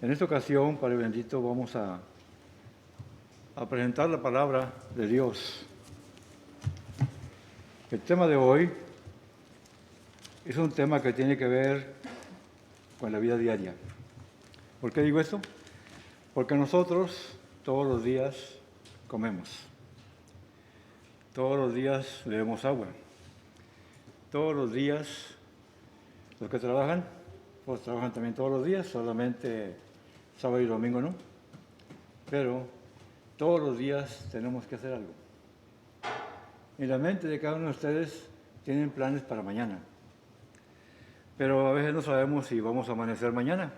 En esta ocasión, Padre bendito, vamos a presentar la palabra de Dios. El tema de hoy es un tema que tiene que ver con la vida diaria. ¿Por qué digo esto? Porque nosotros todos los días comemos, todos los días bebemos agua, todos los días los que trabajan, pues trabajan también todos los días, solamente sábado y domingo no, pero todos los días tenemos que hacer algo. En la mente de cada uno de ustedes tienen planes para mañana, pero a veces no sabemos si vamos a amanecer mañana.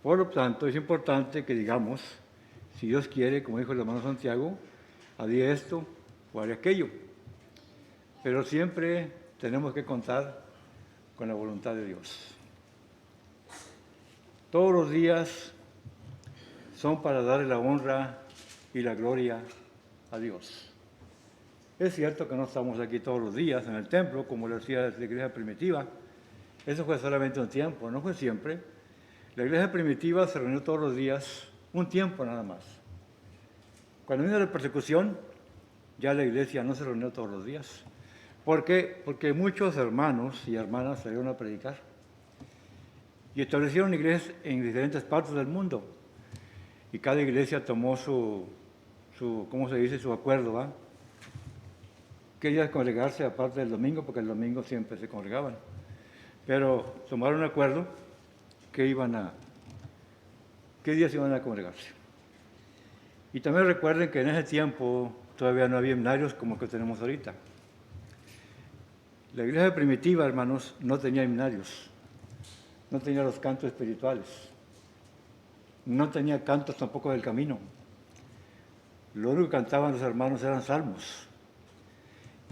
Por lo tanto, es importante que digamos, si Dios quiere, como dijo el hermano Santiago, haré esto o haré aquello. Pero siempre tenemos que contar con la voluntad de Dios. Todos los días son para darle la honra y la gloria a Dios. Es cierto que no estamos aquí todos los días en el templo, como lo decía la iglesia primitiva. Eso fue solamente un tiempo, no fue siempre. La iglesia primitiva se reunió todos los días, un tiempo nada más. Cuando vino la persecución, ya la iglesia no se reunió todos los días. ¿Por qué? Porque muchos hermanos y hermanas salieron a predicar y establecieron iglesias en diferentes partes del mundo. Y cada iglesia tomó su ¿cómo se dice? Su acuerdo, ¿va? Querían congregarse aparte del domingo, porque el domingo siempre se congregaban. Pero tomaron un acuerdo qué días iban a congregarse. Y también recuerden que en ese tiempo todavía no había himnarios como que tenemos ahorita. La iglesia primitiva, hermanos, no tenía himnarios, no tenía los cantos espirituales, no tenía cantos tampoco del camino. Lo único que cantaban los hermanos eran salmos.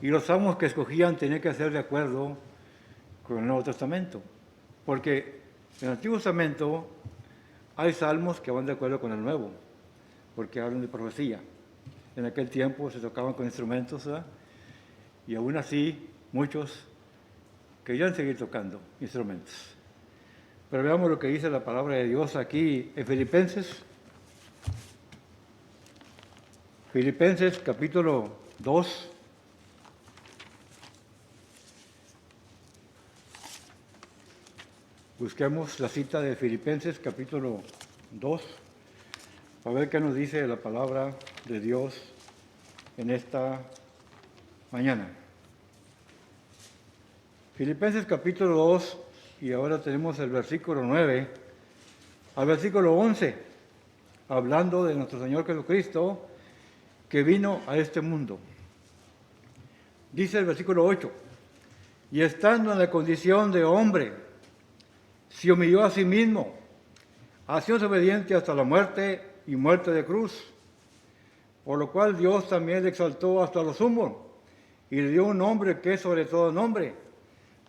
Y los salmos que escogían tenían que ser de acuerdo con el Nuevo Testamento, porque en el Antiguo Testamento hay salmos que van de acuerdo con el Nuevo, porque hablan de profecía. En aquel tiempo se tocaban con instrumentos, ¿verdad? Y aún así muchos querían seguir tocando instrumentos. Pero veamos lo que dice la palabra de Dios aquí en Filipenses. Filipenses capítulo 2. Busquemos la cita de Filipenses capítulo 2 para ver qué nos dice la palabra de Dios en esta mañana. Filipenses capítulo 2, y ahora tenemos el versículo 9 al versículo 11, hablando de nuestro Señor Jesucristo que vino a este mundo. Dice el versículo 8, y estando en la condición de hombre, se humilló a sí mismo, haciéndose obediente hasta la muerte y muerte de cruz, por lo cual Dios también le exaltó hasta lo sumo y le dio un nombre que es sobre todo nombre,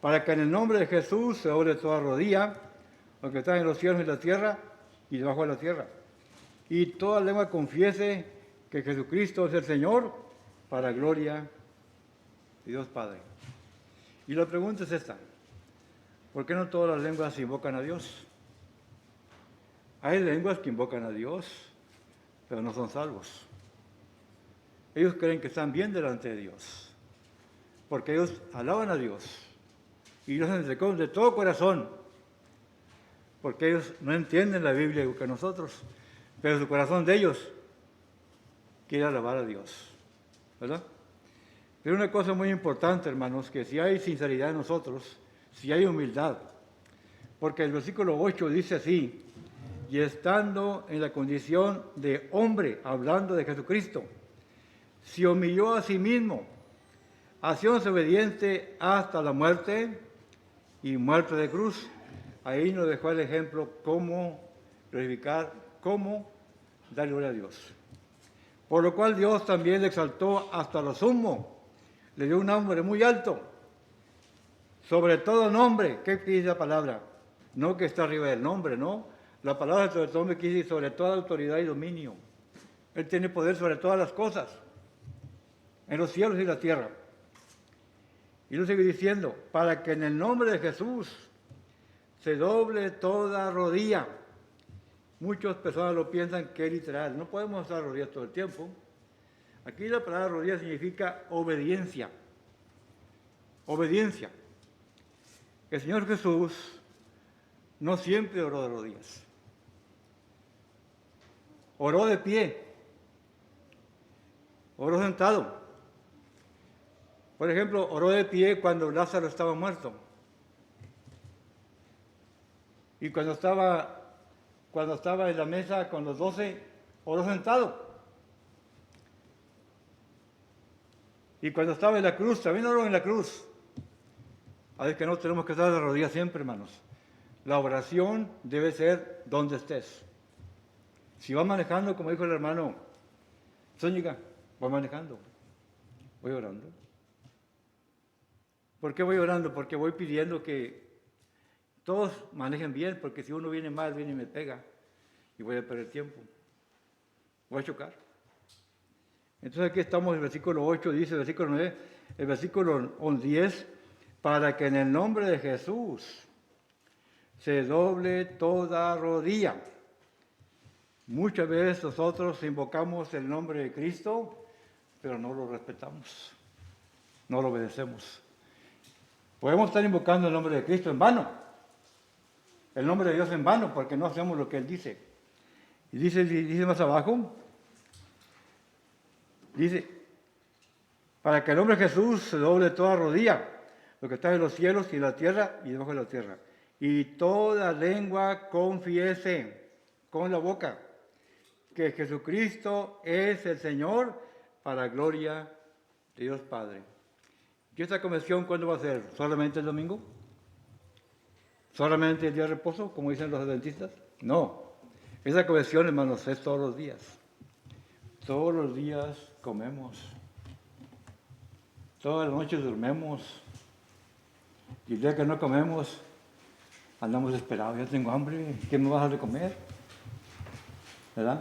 para que en el nombre de Jesús se doble toda rodilla, lo que está en los cielos y la tierra y debajo de la tierra, y toda lengua confiese que Jesucristo es el Señor, para gloria de Dios Padre. Y la pregunta es esta: ¿por qué no todas las lenguas invocan a Dios? Hay lenguas que invocan a Dios, pero no son salvos. Ellos creen que están bien delante de Dios, porque ellos alaban a Dios y los hacen de todo corazón, porque ellos no entienden la Biblia igual que nosotros, pero su corazón de ellos quiere alabar a Dios, ¿verdad? Pero una cosa muy importante, hermanos, que si hay sinceridad en nosotros, si hay humildad, porque el versículo 8 dice así, y estando en la condición de hombre, hablando de Jesucristo, se humilló a sí mismo, haciéndose obediente hasta la muerte y muerte de cruz. Ahí nos dejó el ejemplo cómo glorificar, cómo dar gloria a Dios. Por lo cual Dios también le exaltó hasta lo sumo, le dio un nombre muy alto, sobre todo nombre. ¿Qué dice la palabra? No que está arriba del nombre, no. La palabra sobre todo nombre quiere decir sobre toda autoridad y dominio. Él tiene poder sobre todas las cosas, en los cielos y la tierra. Y lo sigue diciendo, para que en el nombre de Jesús se doble toda rodilla muchas personas lo piensan que es literal. No podemos estar rodillas todo el tiempo. Aquí la palabra rodillas significa obediencia. Obediencia. El Señor Jesús no siempre oró de rodillas. Oró de pie. Oró sentado. Por ejemplo, oró de pie cuando Lázaro estaba muerto. Y cuando estaba en la mesa con los 12, oró sentado. Y cuando estaba en la cruz, también oró en la cruz. A ver que no tenemos que estar de rodillas siempre, hermanos. La oración debe ser donde estés. Si vas manejando, como dijo el hermano Zúñiga, voy manejando, voy orando. ¿Por qué voy orando? Porque voy pidiendo que todos manejen bien, porque si uno viene mal, viene y me pega, y voy a perder tiempo. Voy a chocar. Entonces aquí estamos en el versículo 8, dice el versículo 9, el versículo 10, para que en el nombre de Jesús se doble toda rodilla. Muchas veces nosotros invocamos el nombre de Cristo, pero no lo respetamos, no lo obedecemos. Podemos estar invocando el nombre de Cristo en vano, el nombre de Dios en vano, porque no hacemos lo que Él dice. Y dice más abajo, dice, para que el nombre de Jesús se doble toda rodilla, lo que está en los cielos y en la tierra y debajo de la tierra. Y toda lengua confiese con la boca que Jesucristo es el Señor para gloria de Dios Padre. ¿Y esta convención cuándo va a ser? ¿Solamente el domingo? ¿Solamente el día de reposo, como dicen los adventistas? No. Esa convención, hermanos, es todos los días. Todos los días comemos. Todas las noches dormimos. Y el día que no comemos, andamos desesperados. Ya tengo hambre, ¿qué me vas a dar de comer? ¿Verdad?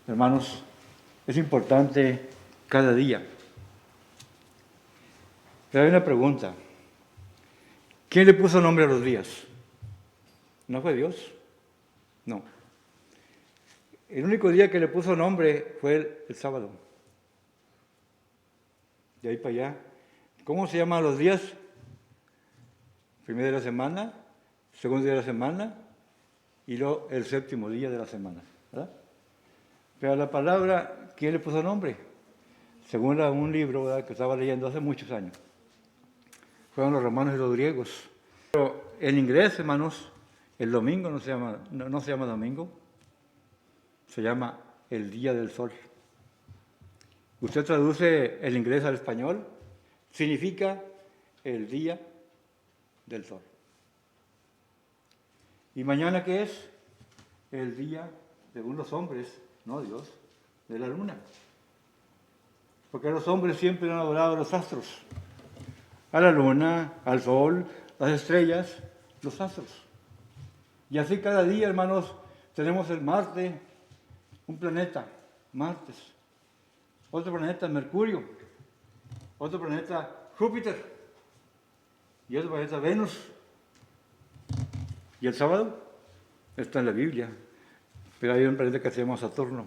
Hermanos, es importante cada día. Pero hay una pregunta. ¿Quién le puso nombre a los días? ¿No fue Dios? No. El único día que le puso nombre fue el sábado. De ahí para allá. ¿Cómo se llaman los días? Primer día de la semana, segundo día de la semana y luego el séptimo día de la semana. ¿Verdad? Pero la palabra, ¿quién le puso nombre? Según un libro, ¿verdad?, que estaba leyendo hace muchos años. Fueron los romanos y los griegos. Pero en inglés, hermanos, el domingo no se llama domingo, se llama el día del sol. Usted traduce el inglés al español, significa el día del sol. ¿Y mañana qué es? El día, según los hombres, no Dios, de la luna. Porque los hombres siempre han adorado a los astros, a la luna, al sol, las estrellas, los astros. Y así cada día, hermanos, tenemos el Marte, un planeta, Marte, otro planeta, Mercurio, otro planeta, Júpiter, y otro planeta, Venus. Y el sábado está en la Biblia, pero hay un planeta que se llama Saturno,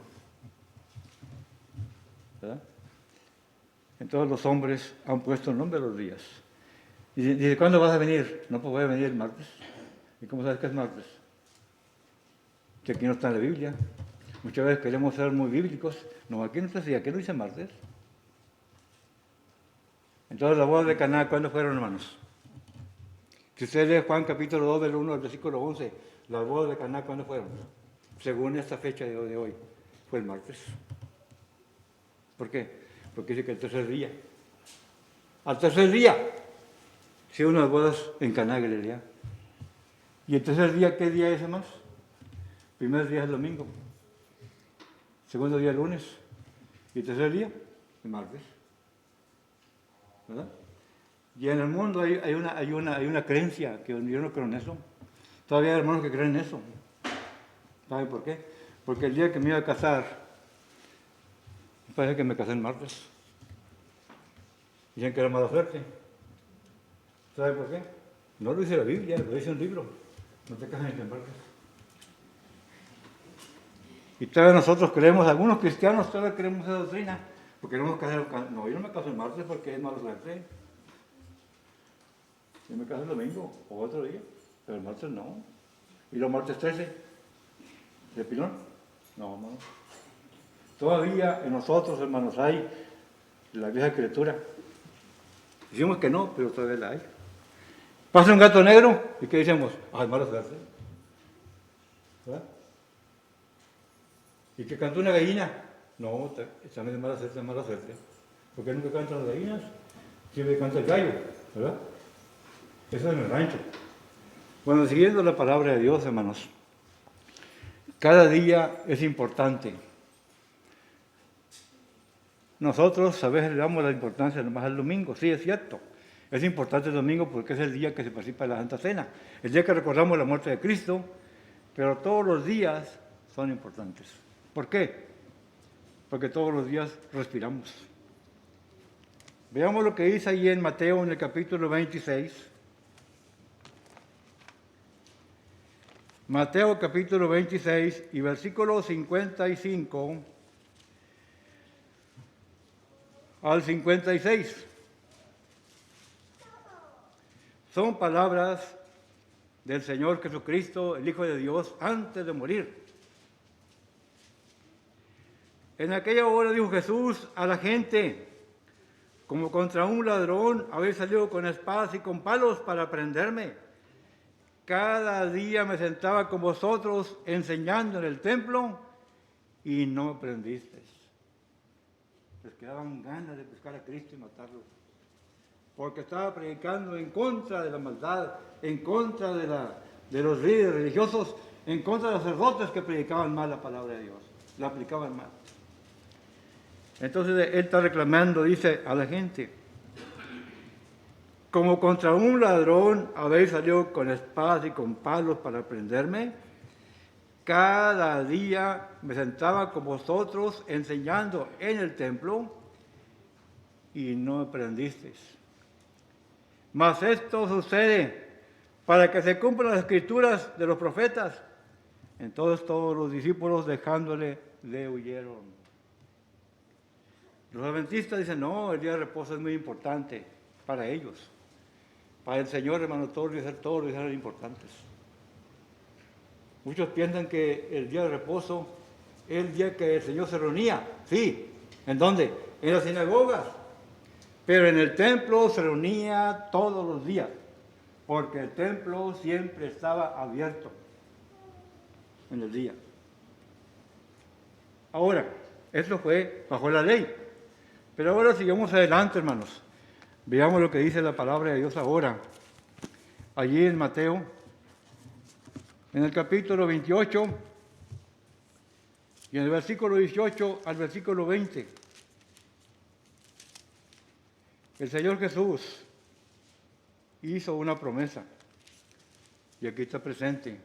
¿verdad? Entonces los hombres han puesto el nombre a los días. Y dice, ¿cuándo vas a venir? No, pues voy a venir el martes. ¿Y cómo sabes que es martes? Que aquí no está en la Biblia. Muchas veces queremos ser muy bíblicos. No, aquí no está así, aquí no dice martes. Entonces la boda de Caná, ¿cuándo fueron, hermanos? Si usted lee Juan capítulo 2, del 1 al versículo 11, las bodas de Caná, ¿cuándo fueron? Según esta fecha de hoy, fue el martes. ¿Por qué? Porque dice que el tercer día. Al tercer día, sí, unas bodas en Caná, Galilea. ¿Y el tercer día qué día es, hermanos? Primer día es el domingo. Segundo día el lunes. Y el tercer día, el martes. ¿Verdad? Y en el mundo hay una creencia, que yo no creo en eso. Todavía hay hermanos que creen en eso. ¿Saben por qué? Porque el día que me iba a casar, parece que me casé el martes. Dicen que era mala suerte. ¿Saben por qué? No lo dice la Biblia, lo dice un libro. No te cases en el martes. Y todavía nosotros creemos, algunos cristianos todavía creemos esa doctrina, porque no nos casamos. No, yo no me caso el martes porque es malo suerte. Yo me caso el domingo o otro día, pero el martes no. ¿Y los martes 13? ¿De pilón? No, hermano. Todavía en nosotros, hermanos, hay la vieja criatura. Decimos que no, pero todavía la hay. Pasa un gato negro y ¿qué decimos? Ah, es mala suerte. ¿Verdad? ¿Y que canta una gallina? No, también es mala suerte, es mala suerte. Porque nunca cantan las gallinas, siempre canta el gallo, ¿verdad? Eso es en el rancho. Bueno, siguiendo la palabra de Dios, hermanos, cada día es importante. Nosotros a veces le damos la importancia nomás al domingo, sí, es cierto. Es importante el domingo porque es el día que se participa en la Santa Cena, el día que recordamos la muerte de Cristo, pero todos los días son importantes. ¿Por qué? Porque todos los días respiramos. Veamos lo que dice ahí en Mateo en el capítulo 26. Mateo capítulo 26 y versículo 55 al 56. Son palabras del Señor Jesucristo, el Hijo de Dios, antes de morir. En aquella hora dijo Jesús a la gente: como contra un ladrón habéis salido con espadas y con palos para prenderme. Cada día me sentaba con vosotros enseñando en el templo y no me prendisteis. Les quedaban ganas de buscar a Cristo y matarlo, porque estaba predicando en contra de la maldad, en contra de los líderes religiosos, en contra de los sacerdotes que predicaban mal la palabra de Dios, la aplicaban mal. Entonces él está reclamando, dice a la gente: como contra un ladrón habéis salido con espadas y con palos para prenderme. Cada día me sentaba con vosotros enseñando en el templo y no me prendisteis. Mas esto sucede para que se cumplan las escrituras de los profetas. Entonces todos los discípulos, dejándole, le huyeron. Los adventistas dicen: no, el día de reposo es muy importante para ellos. Para el Señor, hermano, todos los días eran importantes. Muchos piensan que el día de reposo es el día que el Señor se reunía. Sí, ¿en dónde? En las sinagogas. Pero en el templo se reunía todos los días, porque el templo siempre estaba abierto en el día. Ahora, esto fue bajo la ley. Pero ahora sigamos adelante, hermanos. Veamos lo que dice la palabra de Dios ahora. Allí en Mateo, en el capítulo 28, y en el versículo 18 al versículo 20. El Señor Jesús hizo una promesa, y aquí está presente.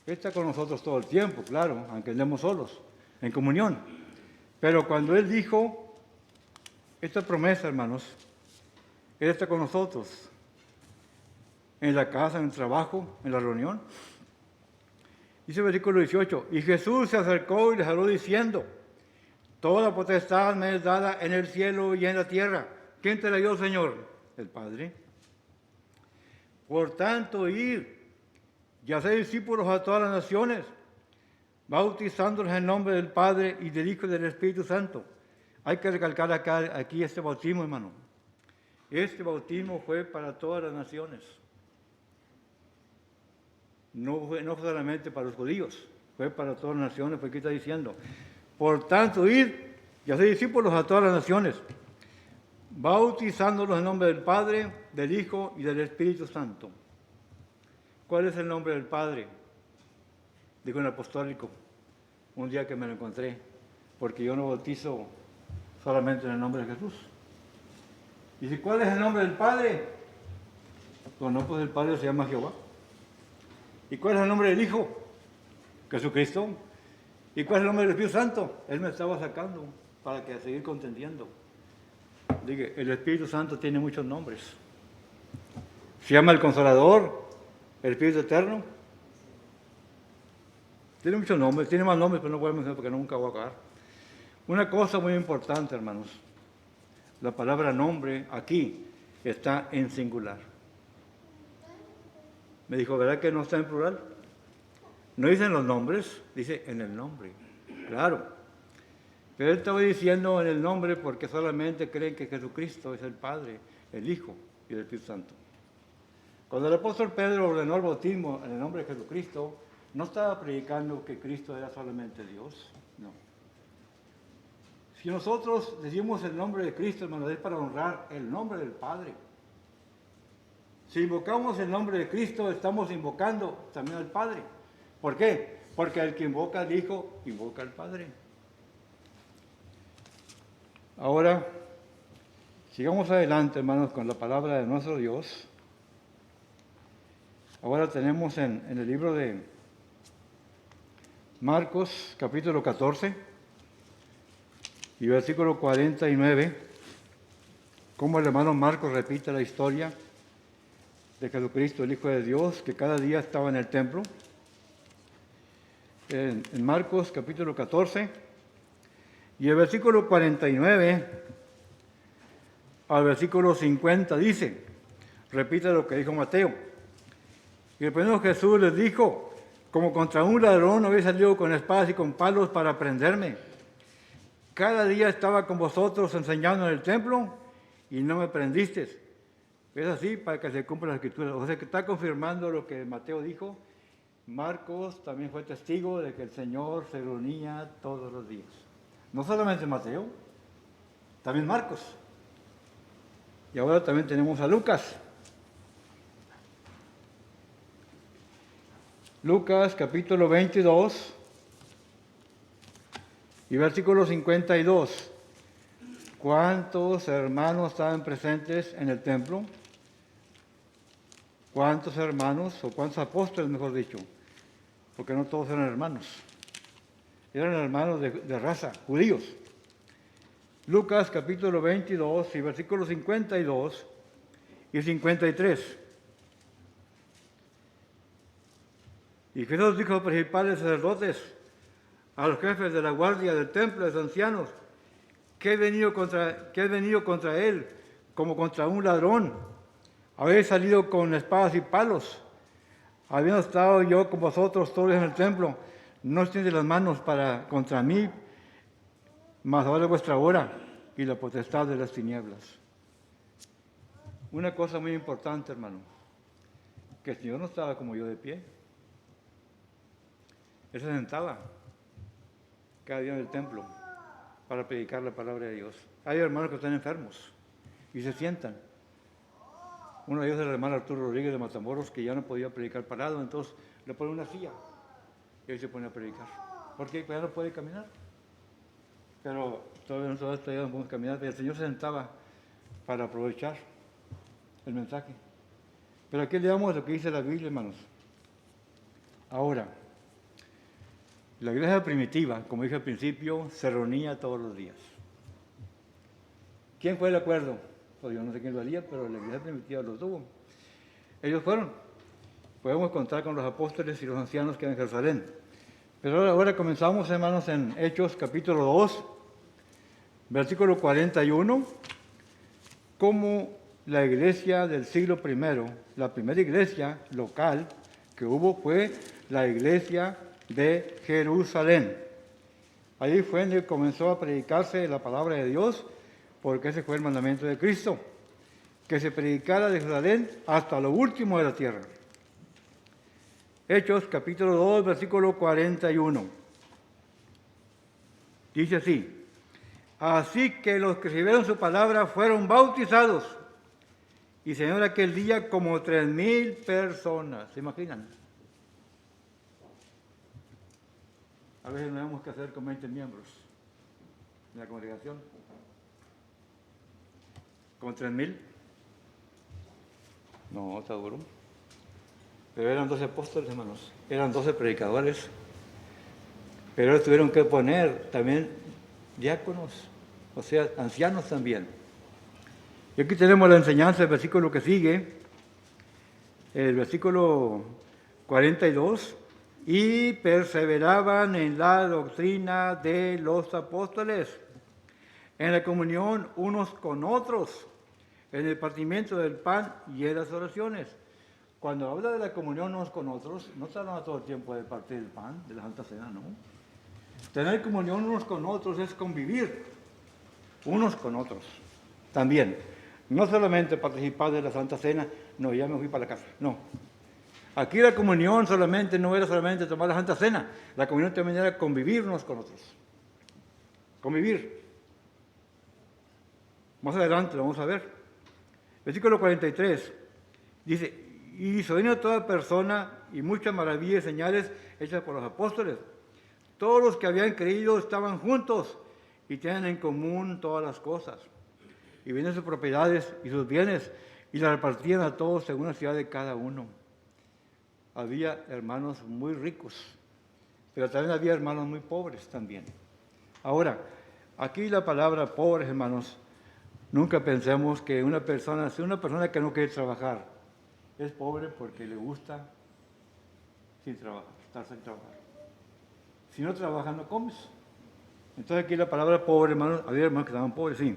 Está con nosotros todo el tiempo, claro, aunque andemos solos, en comunión. Pero cuando Él dijo esta promesa, hermanos, Él está con nosotros, en la casa, en el trabajo, en la reunión. Dice el versículo 18, y Jesús se acercó y les habló diciendo: toda potestad me es dada en el cielo y en la tierra. ¿Quién te la dio, Señor? El Padre. Por tanto, id y haced discípulos a todas las naciones, bautizándolos en el nombre del Padre y del Hijo y del Espíritu Santo. Hay que recalcar aquí este bautismo, hermano. Este bautismo fue para todas las naciones. No solamente para los judíos, fue para todas las naciones, porque aquí está diciendo: por tanto, id y haced discípulos a todas las naciones, bautizándolos en el nombre del Padre, del Hijo y del Espíritu Santo. ¿Cuál es el nombre del Padre? Dijo el apostólico, un día que me lo encontré, porque yo no bautizo solamente en el nombre de Jesús. Dice: ¿cuál es el nombre del Padre? Pues no, pues el Padre se llama Jehová. ¿Y cuál es el nombre del Hijo? Jesucristo. ¿Y cuál es el nombre del Espíritu Santo? Él me estaba sacando para que seguir contendiendo. Dije, el Espíritu Santo tiene muchos nombres. Se llama el Consolador, el Espíritu Eterno, Tiene muchos nombres, tiene más nombres, pero no voy a mencionar porque nunca voy a acabar. Una cosa muy importante, hermanos. La palabra nombre aquí está en singular. Me dijo, ¿verdad que no está en plural? No dice en los nombres, dice en el nombre. Claro. Pero él estaba diciendo en el nombre porque solamente creen que Jesucristo es el Padre, el Hijo y el Espíritu Santo. Cuando el apóstol Pedro ordenó el bautismo en el nombre de Jesucristo, no estaba predicando que Cristo era solamente Dios, no. Si nosotros decimos el nombre de Cristo, hermanos, es para honrar el nombre del Padre. Si invocamos el nombre de Cristo, estamos invocando también al Padre. ¿Por qué? Porque el que invoca al Hijo, invoca al Padre. Ahora, sigamos adelante, hermanos, con la palabra de nuestro Dios. Ahora tenemos en el libro de Marcos, capítulo 14, y versículo 49, como el hermano Marcos repite la historia de Jesucristo, el Hijo de Dios, que cada día estaba en el templo. En Marcos, capítulo 14, y el versículo 49 al versículo 50 dice, repite lo que dijo Mateo. Y el Señor Jesús les dijo, como contra un ladrón habéis salido con espadas y con palos para prenderme. Cada día estaba con vosotros enseñando en el templo y no me prendisteis. Es así para que se cumpla la Escritura. O sea que está confirmando lo que Mateo dijo. Marcos también fue testigo de que el Señor se reunía todos los días. No solamente Mateo, también Marcos. Y ahora también tenemos a Lucas. Lucas capítulo 22 y versículo 52. ¿Cuántos hermanos estaban presentes en el templo? ¿Cuántos hermanos o cuántos apóstoles, mejor dicho? Porque no todos eran hermanos. Eran hermanos de raza, judíos. Lucas capítulo 22 y versículos 52 y 53. Y Jesús dijo a los principales sacerdotes, a los jefes de la guardia del templo, a los ancianos, que he venido contra él como contra un ladrón. Habéis salido con espadas y palos. Habiendo estado yo con vosotros todos en el templo, no extiende las manos contra mí, mas ahora es vuestra hora y la potestad de las tinieblas. Una cosa muy importante, hermano, que el Señor no estaba como yo de pie. Él se sentaba cada día en el templo para predicar la palabra de Dios. Hay hermanos que están enfermos y se sientan. Uno de ellos es el hermano Arturo Rodríguez de Matamoros, que ya no podía predicar parado, entonces le pone una silla y ahí se pone a predicar. Porque ya no puede caminar. Pero todavía no podemos caminar. Pero el Señor se sentaba para aprovechar el mensaje. Pero aquí leamos lo que dice la Biblia, hermanos. Ahora, la iglesia primitiva, como dije al principio, se reunía todos los días. ¿Quién fue el acuerdo? Pues yo no sé quién lo haría, pero la iglesia primitiva lo tuvo. Ellos fueron. Podemos contar con los apóstoles y los ancianos que hay en Jerusalén. Pero ahora comenzamos, hermanos, en Hechos capítulo 2, versículo 41, como la iglesia del siglo I, la primera iglesia local que hubo fue la iglesia de Jerusalén. Ahí fue donde comenzó a predicarse la palabra de Dios, porque ese fue el mandamiento de Cristo, que se predicara de Jerusalén hasta lo último de la tierra. Hechos capítulo 2, versículo 41. Dice así, así que los que recibieron su palabra fueron bautizados, y se llenó aquel día como 3,000 personas. ¿Se imaginan? A veces no tenemos que hacer con 20 miembros en la congregación. ¿Con 3,000? No, está duro. Pero eran 12 apóstoles, hermanos. Eran 12 predicadores. Pero ellos tuvieron que poner también diáconos, o sea, ancianos también. Y aquí tenemos la enseñanza, el versículo que sigue, el versículo 42 y perseveraban en la doctrina de los apóstoles, en la comunión unos con otros, en el partimiento del pan y en las oraciones. Cuando habla de la comunión unos con otros, no está hablando todo el tiempo de partir el pan, de la Santa Cena, no. Tener comunión unos con otros es convivir unos con otros también. No solamente participar de la Santa Cena, no, ya me fui para la casa, no. Aquí la comunión no era solamente tomar la Santa Cena, la comunión también era convivir unos con otros. Convivir. Más adelante lo vamos a ver. Versículo 43 dice: y sobrevino toda persona y muchas maravillas y señales hechas por los apóstoles. Todos los que habían creído estaban juntos y tenían en común todas las cosas. Y vendían sus propiedades y sus bienes y las repartían a todos según la necesidad de cada uno. Había hermanos muy ricos, pero también había hermanos muy pobres también. Ahora, aquí la palabra pobres, hermanos, nunca pensemos que si una persona que no quiere trabajar es pobre porque le gusta estar sin trabajar. Si no trabajas, no comes. Entonces aquí la palabra pobre, hermanos, había hermanos que estaban pobres, sí.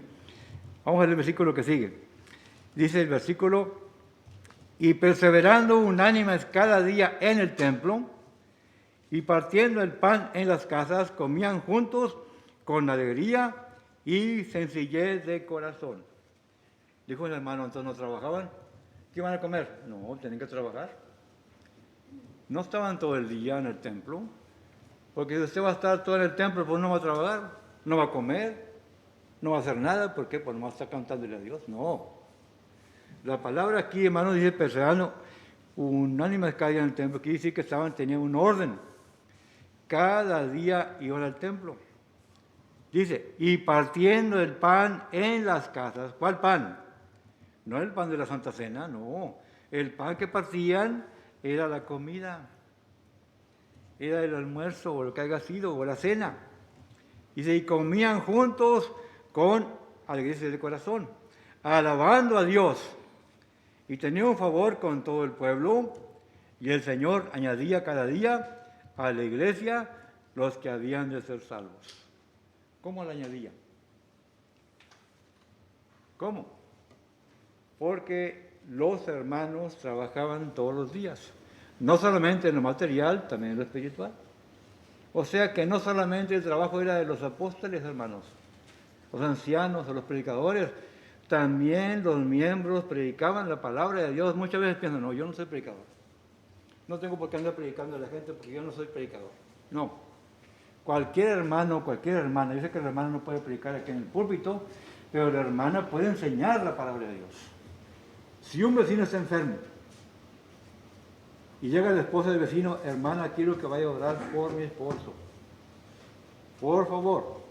Vamos a ver el versículo que sigue. Dice el versículo: y perseverando unánimes cada día en el templo, y partiendo el pan en las casas, comían juntos con alegría y sencillez de corazón. Dijo el hermano: entonces no trabajaban. ¿Qué iban a comer? No, tenían que trabajar. No estaban todo el día en el templo, porque si usted va a estar todo en el templo, pues no va a trabajar, no va a comer, no va a hacer nada. ¿Por qué? Pues no va a estar cantándole a Dios. No. La palabra aquí, hermano, dice perseverando unánimes cada día en el templo. Quiere decir que tenían un orden. Cada día iban al templo. Dice, y partiendo el pan en las casas. ¿Cuál pan? No el pan de la Santa Cena, no. El pan que partían era la comida, era el almuerzo o lo que haya sido, o la cena. Dice, y comían juntos con alegría de corazón, alabando a Dios. Y tenían un favor con todo el pueblo, y el Señor añadía cada día a la iglesia los que habían de ser salvos. ¿Cómo la añadía? ¿Cómo? Porque los hermanos trabajaban todos los días, no solamente en lo material, también en lo espiritual. O sea que no solamente el trabajo era de los apóstoles, hermanos, los ancianos o los predicadores, también los miembros predicaban la palabra de Dios. Muchas veces piensan, no, yo no soy predicador, no tengo por qué andar predicando a la gente porque yo no soy predicador. No, cualquier hermano, cualquier hermana, yo sé que la hermana no puede predicar aquí en el púlpito, pero la hermana puede enseñar la palabra de Dios. Si un vecino está enfermo y llega la esposa del vecino: hermana, quiero que vaya a orar por mi esposo, por favor.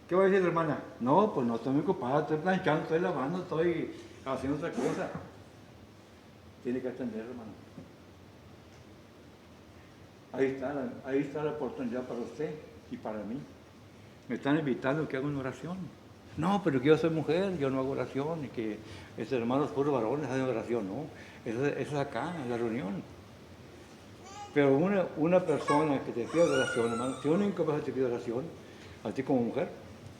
¿Qué va a decir la hermana? No, pues no estoy muy ocupada, estoy planchando, estoy lavando, estoy haciendo otra cosa. Tiene que atender, hermano. Ahí está la oportunidad para usted y para mí. Me están invitando a que haga una oración. No, pero que yo soy mujer, yo no hago oración, y que esos hermanos puros varones hacen oración, no. Eso es acá, en la reunión. Pero una persona que te pide oración, hermano, si una incapaz te pide oración, a ti como mujer,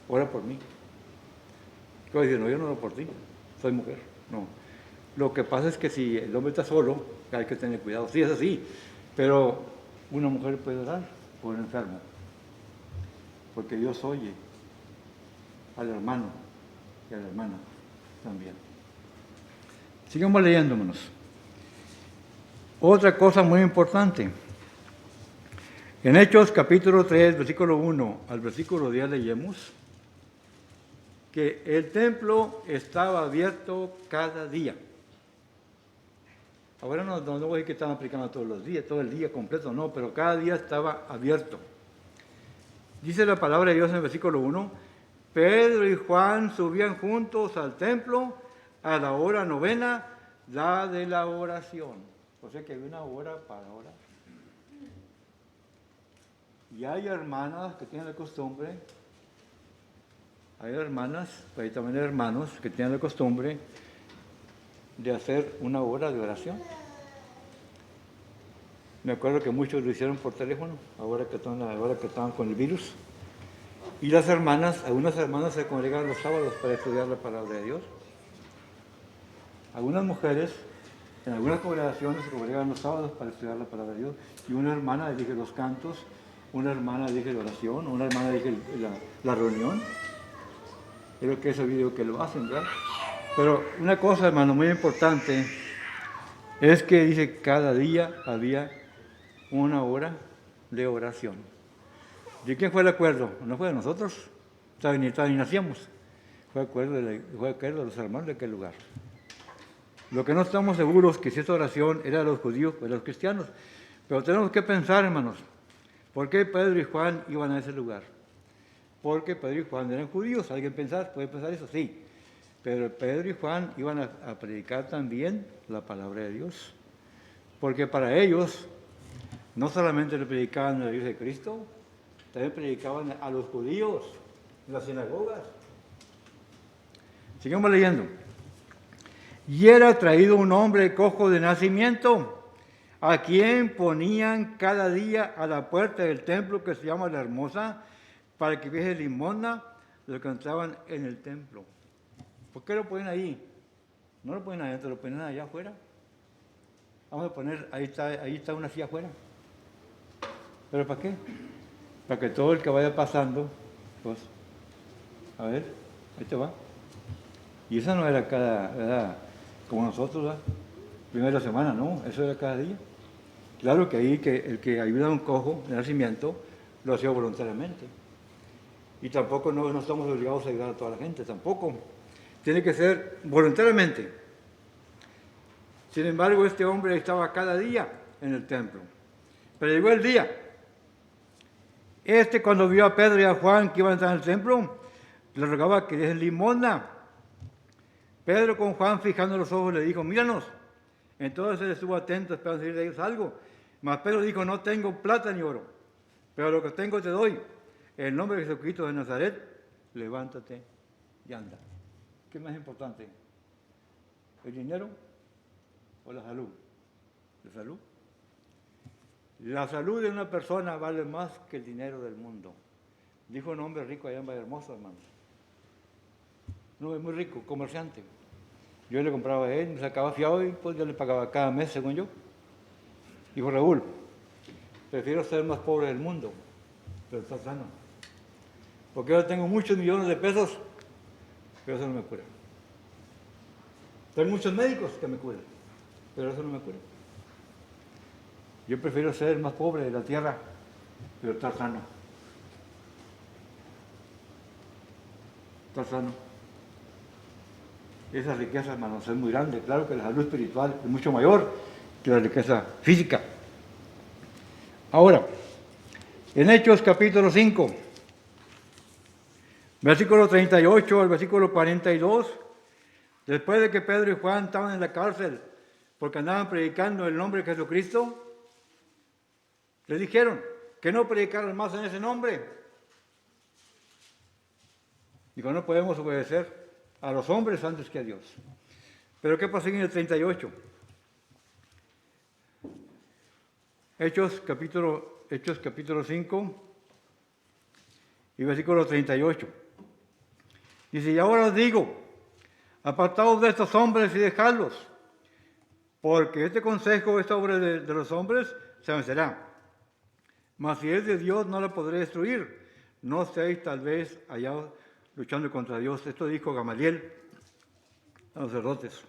ora por mí. ¿Qué va a decir? No, yo no oro por ti, soy mujer. No. Lo que pasa es que si el hombre está solo, hay que tener cuidado. Sí, es así, pero una mujer puede orar por un enfermo, porque Dios oye al hermano y a la hermana también. Sigamos leyendo, hermanos. Otra cosa muy importante. En Hechos capítulo 3, versículo 1 al versículo 10 leemos que el templo estaba abierto cada día. Ahora no voy a decir que estaban aplicando todos los días, todo el día completo, no, pero cada día estaba abierto. Dice la palabra de Dios en el versículo 1, Pedro y Juan subían juntos al templo a la hora novena, la de la oración. O sea que hay una hora para orar. Y hay hermanas que tienen la costumbre, hay hermanas, pero hay también hermanos que tienen la costumbre de hacer una hora de oración. Me acuerdo que muchos lo hicieron por teléfono, ahora que estaban con el virus. Y las hermanas, algunas hermanas se congregan los sábados para estudiar la palabra de Dios. Algunas mujeres, en algunas congregaciones, se congregan los sábados para estudiar la palabra de Dios. Y una hermana dirige los cantos, una hermana dirige la oración, una hermana dirige la reunión. Creo que es el video que lo hacen, ¿verdad? Pero una cosa, hermano, muy importante, es que dice cada día había una hora de oración. ¿De quién fue el acuerdo? No fue de nosotros, ni nacíamos. Fue acuerdo de los hermanos de aquel lugar. Lo que no estamos seguros que si esta oración era de los judíos o de los cristianos. Pero tenemos que pensar, hermanos, ¿por qué Pedro y Juan iban a ese lugar? Porque Pedro y Juan eran judíos. ¿Alguien puede pensar eso? Sí. Pero Pedro y Juan iban a predicar también la palabra de Dios. Porque para ellos, no solamente le predicaban la Iglesia de Cristo, también predicaban a los judíos en las sinagogas. Sigamos leyendo. Y era traído un hombre cojo de nacimiento, a quien ponían cada día a la puerta del templo que se llama La Hermosa, para que viese limosna los que entraban en el templo. ¿Por qué lo ponen ahí? No lo ponen adentro, lo ponen allá afuera. Vamos a poner, ahí está una silla afuera. ¿Pero para qué? Para que todo el que vaya pasando, pues, a ver, ahí te va. Y eso no era ¿verdad? Como nosotros, ¿verdad? Primera semana, no, eso era cada día. Claro que ahí el que ayuda a un cojo de nacimiento lo hacía voluntariamente. Y tampoco no estamos obligados a ayudar a toda la gente, tampoco. Tiene que ser voluntariamente. Sin embargo, este hombre estaba cada día en el templo. Pero llegó el día. Cuando vio a Pedro y a Juan que iban a entrar en el templo, le rogaba que diesen limosna. Pedro con Juan, fijando los ojos, le dijo, míranos. Entonces él estuvo atento, esperando decir de ellos algo. Mas Pedro dijo, no tengo plata ni oro, pero lo que tengo te doy. En el nombre de Jesucristo de Nazaret, levántate y anda. ¿Qué es más importante? ¿El dinero o la salud? ¿La salud? La salud de una persona vale más que el dinero del mundo. Dijo un hombre rico allá en Vallehermoso, hermanos. Un hombre muy rico, comerciante. Yo le compraba a él, me sacaba fiado y pues yo le pagaba cada mes, según yo. Dijo Raúl, prefiero ser más pobre del mundo, pero está sano. Porque yo tengo muchos millones de pesos, pero eso no me cura. Tengo muchos médicos que me curan, pero eso no me cura. Yo prefiero ser más pobre de la tierra, pero estar sano. Estar sano. Esa riqueza, hermanos, es muy grande. Claro que la salud espiritual es mucho mayor que la riqueza física. Ahora, en Hechos capítulo 5, versículo 38 al versículo 42, después de que Pedro y Juan estaban en la cárcel porque andaban predicando el nombre de Jesucristo, les dijeron que no predicaran más en ese nombre. Digo, no podemos obedecer a los hombres antes que a Dios. Pero ¿qué pasó en el 38? Hechos capítulo 5 y versículo 38. Dice, y ahora os digo, apartaos de estos hombres y dejadlos, porque este consejo, esta obra de los hombres, se vencerá. Mas si es de Dios, no la podré destruir. No estéis tal vez allá luchando contra Dios. Esto dijo Gamaliel a los sacerdotes.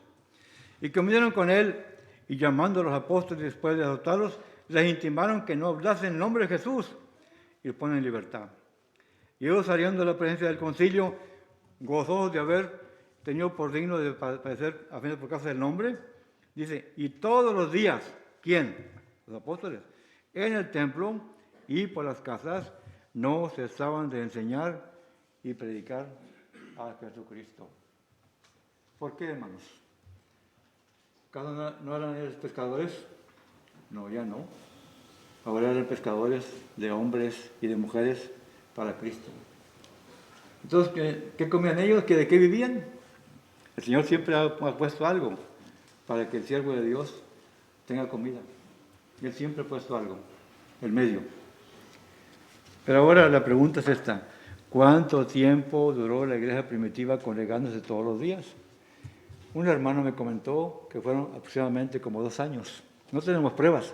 Y comieron con él, y llamando a los apóstoles después de azotarlos, les intimaron que no hablasen en nombre de Jesús, y los ponen en libertad. Y ellos, saliendo de la presencia del concilio, gozosos de haber tenido por digno de padecer a fin por causa del nombre, dice, y todos los días, ¿quién? Los apóstoles, en el templo y por las casas, no cesaban de enseñar y predicar a Jesucristo. ¿Por qué, hermanos? ¿No eran ellos pescadores? No, ya no. Ahora eran pescadores de hombres y de mujeres para Cristo. Entonces, ¿qué comían ellos? ¿De qué vivían? El Señor siempre ha puesto algo para que el siervo de Dios tenga comida. Él siempre ha puesto algo, el medio. Pero ahora la pregunta es esta: ¿cuánto tiempo duró la iglesia primitiva congregándose todos los días? Un hermano me comentó que fueron aproximadamente como 2 años. No tenemos pruebas.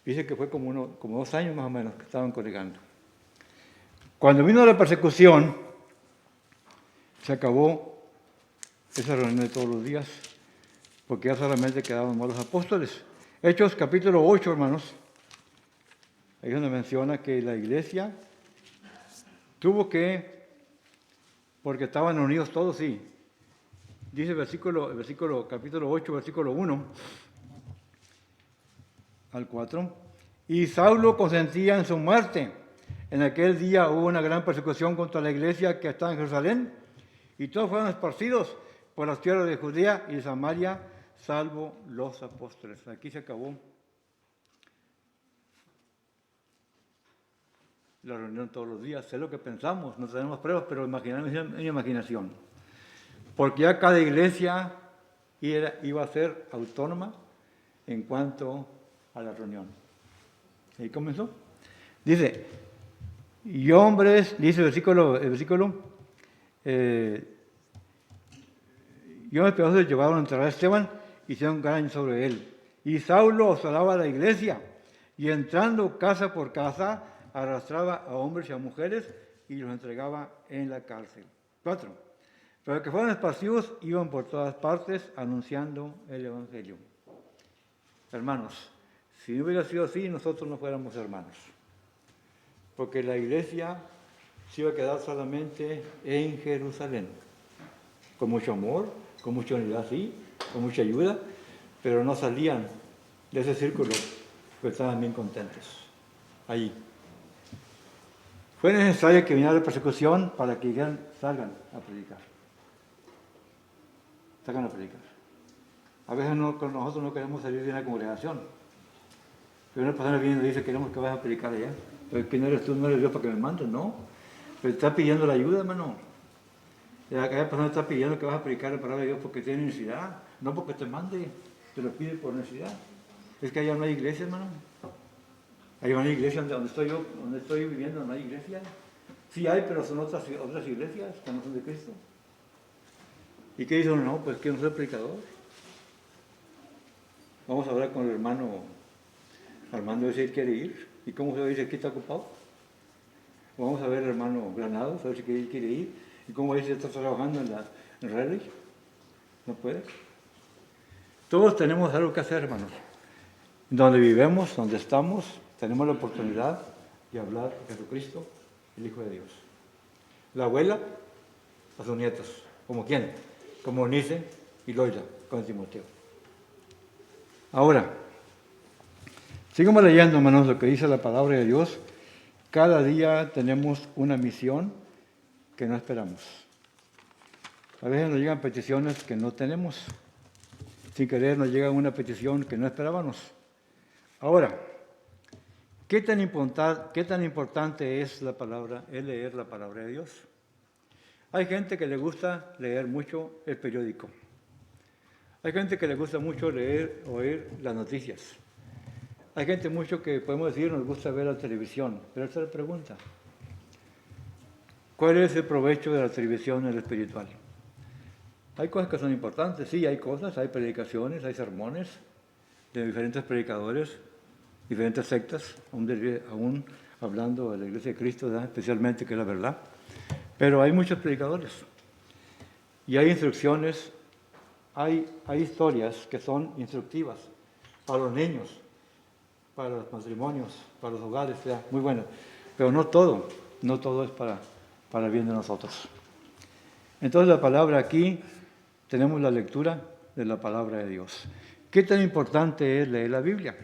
Dice que fue como 2 años más o menos que estaban congregando. Cuando vino la persecución, se acabó esa reunión de todos los días, porque ya solamente quedaban más los apóstoles. Hechos capítulo 8, hermanos, ahí es donde menciona que la iglesia tuvo que, porque estaban unidos todos, sí. Dice el capítulo 8, versículo 1 al 4. Y Saulo consentía en su muerte. En aquel día hubo una gran persecución contra la iglesia que estaba en Jerusalén, y todos fueron esparcidos por las tierras de Judea y de Samaria, salvo los apóstoles. Aquí se acabó la reunión todos los días. Es lo que pensamos, no tenemos pruebas, pero imaginamos en imaginación. Porque ya cada iglesia iba a ser autónoma en cuanto a la reunión. Ahí comenzó. Dice, y hombres, dice el versículo, y hombres pedazos llevaron a enterrar a Esteban y hicieron gran sobre él. Y Saulo asolaba la iglesia, y entrando casa por casa, arrastraba a hombres y a mujeres y los entregaba en la cárcel. 4. Pero que fueron esparcidos, iban por todas partes anunciando el evangelio. Hermanos, si no hubiera sido así, nosotros no fuéramos hermanos. Porque la iglesia se iba a quedar solamente en Jerusalén. Con mucho amor, con mucha unidad, sí, con mucha ayuda, pero no salían de ese círculo, pues estaban bien contentos allí. Fue necesario que viniera la persecución para que salgan a predicar. Salgan a predicar. A veces nosotros no queremos salir de una congregación. Pero una persona viene y dice, queremos que vayas a predicar allá. Pero que no eres tú, no eres Dios para que me mandes, no. Pero está pidiendo la ayuda, hermano. Cada persona está pidiendo que vas a predicar la palabra de Dios porque tiene necesidad, no porque te mande, te lo pide por necesidad. Es que allá no hay iglesia, hermano. Allá no hay iglesia donde estoy yo, donde estoy viviendo, no hay iglesia. Sí hay, pero son otras iglesias que no son de Cristo. ¿Y qué dice uno? No, pues que no soy predicador. Vamos a hablar con el hermano Armando, a ver si él quiere ir. ¿Y cómo se dice que está ocupado? Vamos a ver al hermano Granados, a ver si él quiere ir. ¿Y cómo dice que está trabajando en Raleigh? No puede. Todos tenemos algo que hacer, hermanos. Donde vivimos, donde estamos, tenemos la oportunidad de hablar de Jesucristo, el Hijo de Dios. La abuela a sus nietos. ¿Como quién? Como Eunice y Loida con Timoteo. Ahora, sigamos leyendo, hermanos, lo que dice la palabra de Dios. Cada día tenemos una misión que no esperamos. A veces nos llegan peticiones que no tenemos. Sin querer nos llega una petición que no esperábamos. Ahora, ¿qué tan importante es la palabra, es leer la palabra de Dios? Hay gente que le gusta leer mucho el periódico. Hay gente que le gusta mucho oír las noticias. Hay gente mucho que podemos decir nos gusta ver la televisión. Pero esta es la pregunta. ¿Cuál es el provecho de la televisión en lo espiritual? Hay cosas que son importantes, sí, hay cosas, hay predicaciones, hay sermones de diferentes predicadores, diferentes sectas, aún hablando de la Iglesia de Cristo, ¿verdad? Especialmente, que es la verdad. Pero hay muchos predicadores y hay instrucciones, hay historias que son instructivas para los niños, para los matrimonios, para los hogares, ¿verdad? Muy buenas. Pero no todo es para el bien de nosotros. Entonces la palabra aquí, tenemos la lectura de la palabra de Dios. ¿Qué tan importante es leer la Biblia?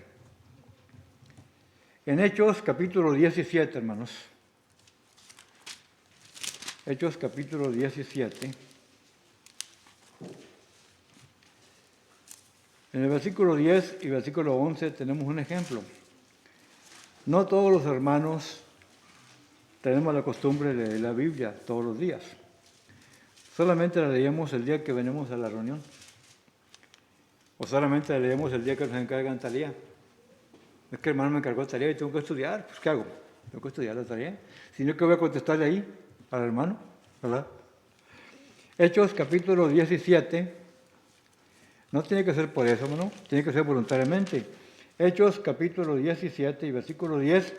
En Hechos capítulo 17, hermanos. Hechos capítulo 17. En el versículo 10 y versículo 11 tenemos un ejemplo. No todos los hermanos tenemos la costumbre de leer la Biblia todos los días. Solamente la leemos el día que venimos a la reunión. O solamente la leemos el día que nos encargan tal día. Es que el hermano me encargó tarea y tengo que estudiar. Pues, ¿qué hago? Tengo que estudiar la tarea. Si no, ¿qué voy a contestarle ahí al hermano? ¿Verdad? Hechos capítulo 17. No tiene que ser por eso, ¿no? Tiene que ser voluntariamente. Hechos capítulo 17 y versículo 10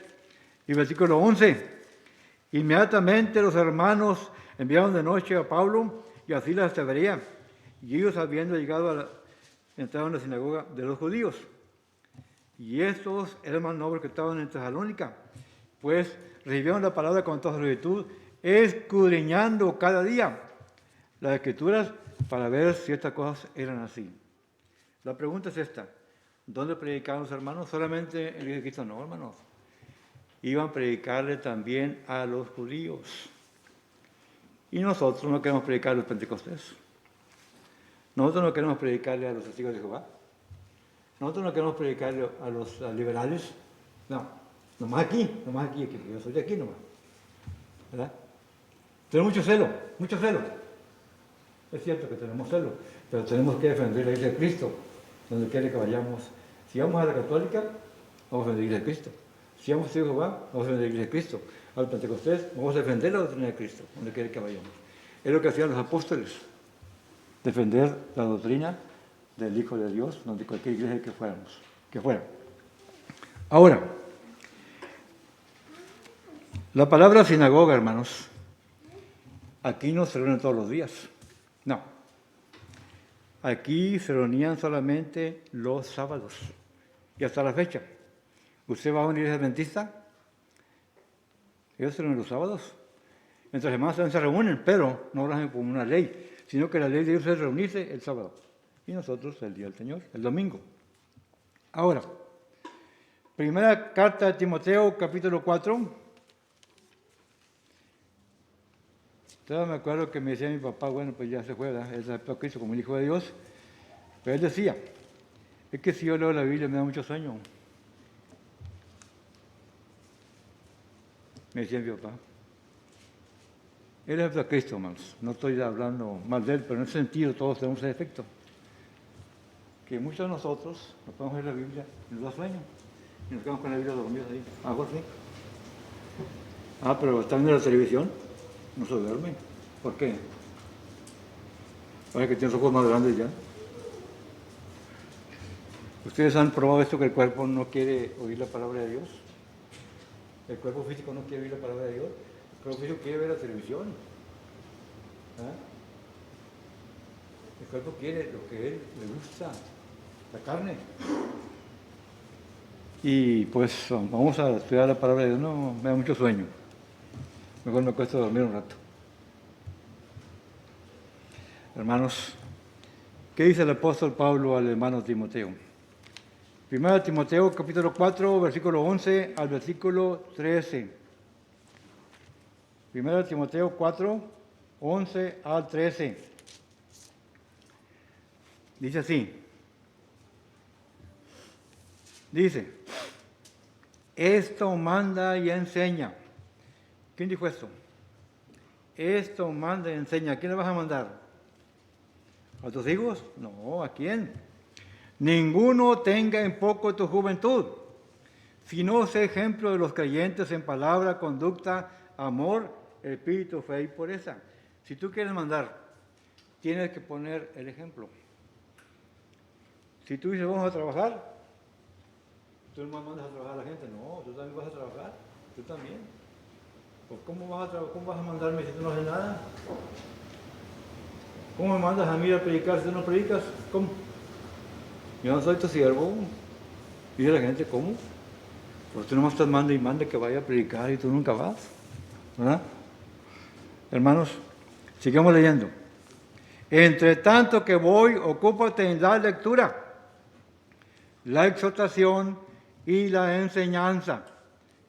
y versículo 11. Inmediatamente los hermanos enviaron de noche a Pablo y a Silas hasta Berea, y ellos habiendo llegado entraron a la sinagoga de los judíos. Y estos eran más nobles que estaban en Tesalónica, pues recibieron la palabra con toda solicitud, escudriñando cada día las escrituras para ver si estas cosas eran así. La pregunta es esta: ¿dónde predicaban los hermanos? Solamente en la iglesia de Cristo, no, hermanos. Iban a predicarle también a los judíos. Y nosotros no queremos predicar a los pentecostés. Nosotros no queremos predicarle a los testigos de Jehová. Nosotros no queremos predicarle a los liberales. No, nomás aquí, que yo soy de aquí nomás. ¿Verdad? Tenemos mucho celo, mucho celo. Es cierto que tenemos celo, pero tenemos que defender la iglesia de Cristo, donde quiere que vayamos. Si vamos a la católica, vamos a defender la iglesia de Cristo. Si vamos a Jehová, vamos a defender la iglesia de Cristo. Al pentecostés, vamos a defender la doctrina de Cristo, donde quiere que vayamos. Es lo que hacían los apóstoles, defender la doctrina del Hijo de Dios, donde cualquier iglesia que fuera. Ahora, la palabra sinagoga, hermanos, aquí no se reúnen todos los días. No. Aquí se reunían solamente los sábados. Y hasta la fecha. ¿Usted va a una iglesia adventista? Ellos se reúnen los sábados. Entre semanas también se reúnen, pero no lo hacen como una ley, sino que la ley de Dios es reunirse el sábado. Y nosotros el día del Señor, el domingo. Ahora, primera carta de Timoteo, capítulo 4. Todavía me acuerdo que me decía mi papá, bueno, pues ya se fue, ¿verdad? Él aceptó a Cristo como el Hijo de Dios. Pero él decía, es que si yo leo la Biblia me da mucho sueño. Me decía mi papá. Él aceptó a Cristo, hermanos. No estoy hablando mal de él, pero en ese sentido todos tenemos ese efecto. Que muchos de nosotros nos podemos leer la Biblia y nos da sueño. Y nos quedamos con la Biblia dormidos ahí. Algo así. Pero está viendo la televisión. No se duerme. ¿Por qué? Parece que tiene los ojos más grandes ya. ¿Ustedes han probado esto que el cuerpo no quiere oír la palabra de Dios? El cuerpo físico no quiere oír la palabra de Dios. El cuerpo físico quiere ver la televisión. El cuerpo quiere lo que a él le gusta, la carne. Y pues vamos a estudiar la palabra de Dios. No, me da mucho sueño. Mejor me acuesto a dormir un rato. Hermanos, ¿qué dice el apóstol Pablo al hermano Timoteo? Primero Timoteo, capítulo 4, versículo 11 al versículo 13. Primero Timoteo 4, 11 al 13. Dice así. Dice, esto manda y enseña. ¿Quién dijo esto? Esto manda y enseña. ¿A quién le vas a mandar? ¿A tus hijos? No, ¿a quién? Ninguno tenga en poco tu juventud, sino sé ejemplo de los creyentes en palabra, conducta, amor, espíritu, fe y pureza. Si tú quieres mandar, tienes que poner el ejemplo. Si tú dices, vamos a trabajar, tú no mandas a trabajar a la gente. No, tú también vas a trabajar, tú también. Pues ¿cómo vas a mandarme si tú no haces nada? ¿Cómo me mandas a mí a predicar si tú no predicas? ¿Cómo? Yo no soy tu siervo. Dice la gente, ¿cómo? Pues tú nomás estás manda y manda que vaya a predicar y tú nunca vas. ¿Verdad? Hermanos, sigamos leyendo. Entre tanto que voy, ocúpate en la lectura, la exhortación y la enseñanza.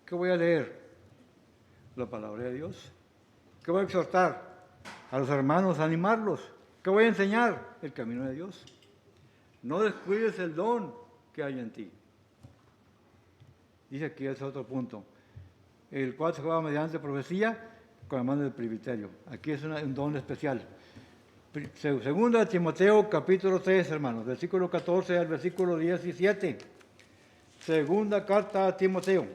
¿Qué voy a leer? La palabra de Dios. ¿Qué voy a exhortar? A los hermanos, a animarlos. ¿Qué voy a enseñar? El camino de Dios. No descuides el don que hay en ti. Dice aquí ese otro punto. El cual se juega mediante profecía con la mano del presbiterio. Aquí es un don especial. Segundo de Timoteo, capítulo 3, hermanos, versículo 14 al versículo 17. Segunda carta a Timoteo.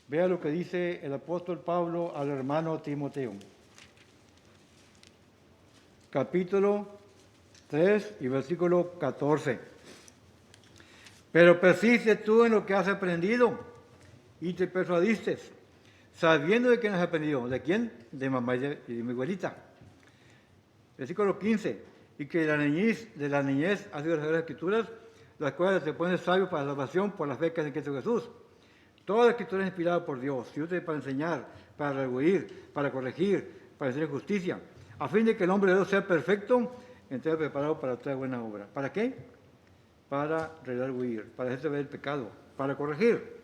Vea lo que dice el apóstol Pablo al hermano Timoteo. Capítulo 3 y versículo 14. Pero persiste tú en lo que has aprendido y te persuadiste, sabiendo de quién has aprendido. ¿De quién? De mamá y de mi abuelita. Versículo 15. Y que de la niñez has sido las Escrituras, las cuales te ponen sabio para la salvación por la fe que es en Cristo Jesús. Toda la Escritura es inspirada por Dios, y útil para enseñar, para rehuir, para corregir, para hacer justicia, a fin de que el hombre de Dios sea perfecto, entero preparado para toda buena obra. ¿Para qué? Para redarguir, para hacerse ver el pecado, para corregir,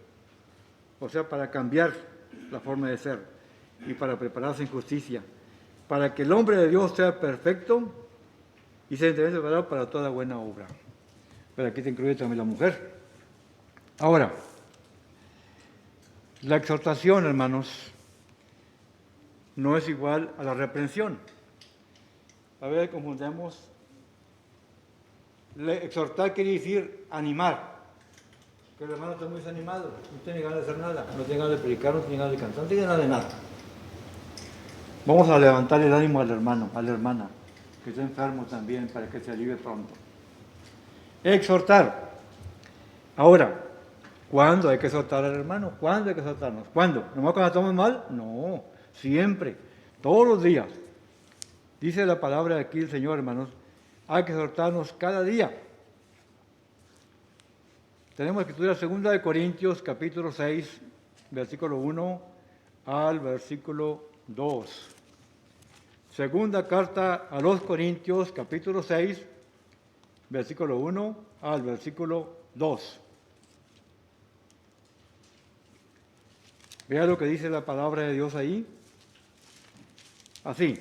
o sea, para cambiar la forma de ser y para prepararse en justicia, para que el hombre de Dios sea perfecto y sea enteramente preparado para toda buena obra. Pero aquí te incluye también la mujer. Ahora, la exhortación, hermanos, no es igual a la reprensión. A ver, confundamos. Exhortar quiere decir animar. Que el hermano está muy desanimado, no tiene ganas de hacer nada, no tiene ganas de predicar, no tiene ganas de cantar, no tiene ganas de nada. Vamos a levantar el ánimo al hermano, a la hermana, que está enfermo también, para que se alivie pronto. Exhortar. Ahora, ¿cuándo hay que exhortar al hermano? ¿Cuándo hay que exhortarnos? ¿Cuándo? ¿Nomás cuando estamos mal? No, siempre, todos los días. Dice la palabra de aquí el Señor, hermanos, hay que exhortarnos cada día. Tenemos escritura 2 de Corintios, capítulo 6, versículo 1 al versículo 2. Segunda carta a los Corintios, capítulo 6, versículo 1 al versículo 2. Vea lo que dice la palabra de Dios ahí. Así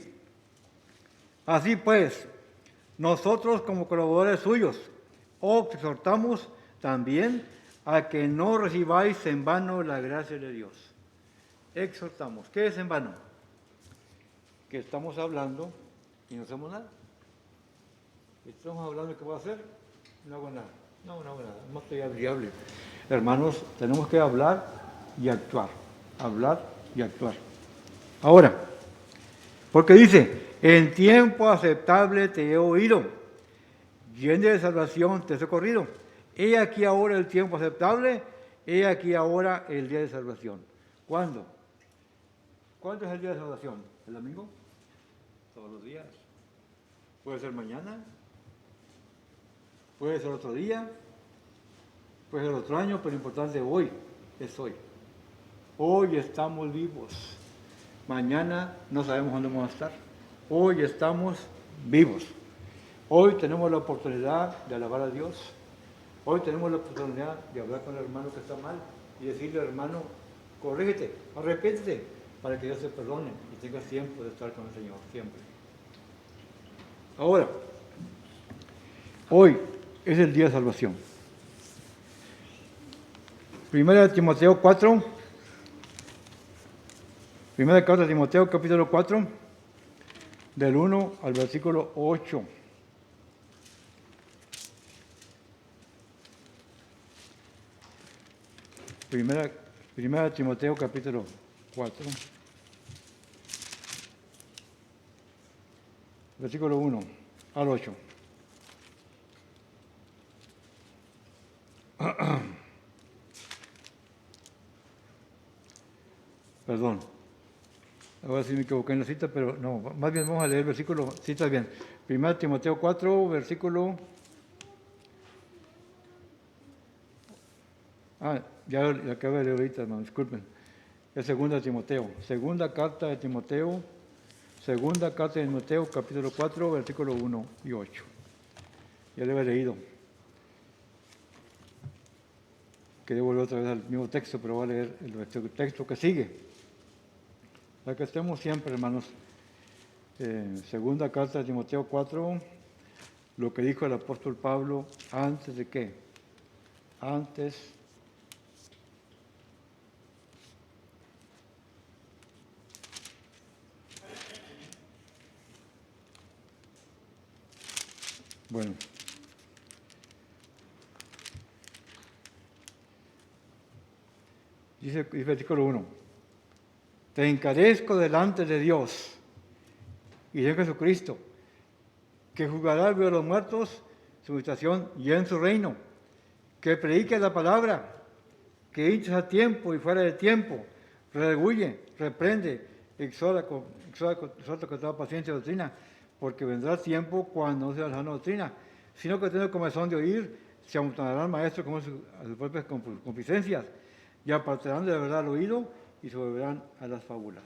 pues, nosotros como colaboradores suyos, os exhortamos también a que no recibáis en vano la gracia de Dios. Exhortamos. ¿Qué es en vano? Que estamos hablando y no hacemos nada. Estamos hablando de qué voy a hacer, no hago nada. No hago nada, no estoy agradable. Hermanos, tenemos que hablar y actuar. Hablar y actuar. Ahora, porque dice, en tiempo aceptable te he oído, y en día de salvación te he socorrido. He aquí ahora el tiempo aceptable, he aquí ahora el día de salvación. ¿Cuándo? ¿Cuándo es el día de salvación? ¿El domingo? Todos los días. Puede ser mañana, puede ser otro día, puede ser otro año, pero lo importante hoy es hoy. Hoy estamos vivos. Mañana no sabemos dónde vamos a estar. Hoy estamos vivos. Hoy tenemos la oportunidad de alabar a Dios. Hoy tenemos la oportunidad de hablar con el hermano que está mal y decirle al hermano, corrígete, arrepiéntete, para que Dios te perdone y tengas tiempo de estar con el Señor, siempre. Ahora, hoy es el día de salvación. Primera de Timoteo 4, primera carta de Timoteo, capítulo 4, del 1 al versículo 8. Primera de Timoteo, capítulo 4, versículo 1 al 8. Perdón. Ahora sí me equivoqué en la cita, pero no, más bien vamos a leer el versículo, cita bien. 1 Timoteo 4, versículo... ya acabo de leer ahorita, hermano, disculpen. Es 2 Timoteo. Segunda carta de Timoteo, capítulo 4, versículo 1 y 8. Ya lo había leído. Quería volver otra vez al mismo texto, pero voy a leer el texto que sigue. Para que estemos siempre, hermanos, segunda carta de Timoteo 4, lo que dijo el apóstol Pablo, ¿antes de qué? Antes bueno, Dice el versículo 1. Te encarezco delante de Dios y de Jesucristo, que juzgará al de los muertos su visitación y en su reino, que predique la palabra, que hinches a tiempo y fuera de tiempo, redarguye, reprende, exhorta con toda paciencia y doctrina, porque vendrá tiempo cuando no sea la sana doctrina, sino que teniendo comezón de oír, se amontonarán maestros como a sus propias concupiscencias, y apartarán de la verdad al oído y se volverán a las fábulas.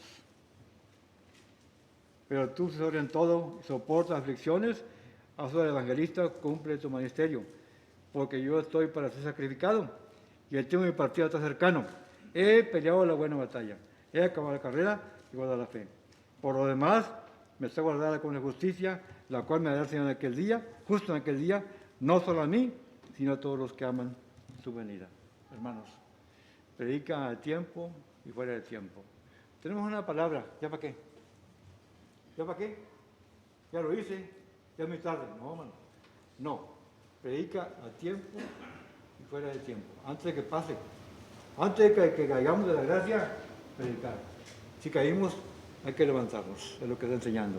Pero tú, sobre en todo, soportas aflicciones, haz del evangelista, cumple tu ministerio, porque yo estoy para ser sacrificado, y el tiempo de mi partida está cercano. He peleado la buena batalla, he acabado la carrera y guardado la fe. Por lo demás, me está guardada con la justicia, la cual me dará el Señor en aquel día, justo en aquel día, no solo a mí, sino a todos los que aman su venida. Hermanos, predica a tiempo y fuera de tiempo. Tenemos una palabra, ¿ya para qué? ¿Ya para qué? Ya lo hice, ya es muy tarde. No, hermano. No, predica a tiempo y fuera de tiempo, antes de que pase. Antes de que caigamos de la gracia, predicar. Si caímos, hay que levantarnos, es lo que está enseñando.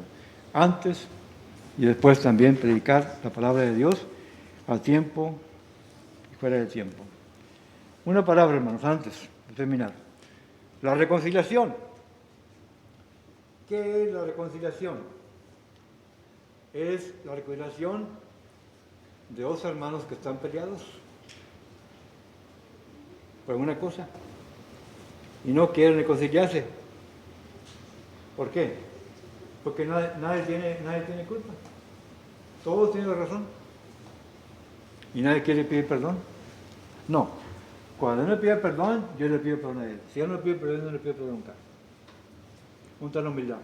Antes y después también predicar la palabra de Dios a tiempo y fuera de tiempo. Una palabra, hermanos, antes de terminar. La reconciliación. ¿Qué es la reconciliación? Es la reconciliación de dos hermanos que están peleados por una cosa y no quieren reconciliarse. ¿Por qué? Porque nadie tiene culpa. Todos tienen la razón. ¿Y nadie quiere pedir perdón? No. Cuando él me pide perdón, yo le pido perdón a él. Si él no me pide perdón, no le pido perdón nunca. Un tal humildad.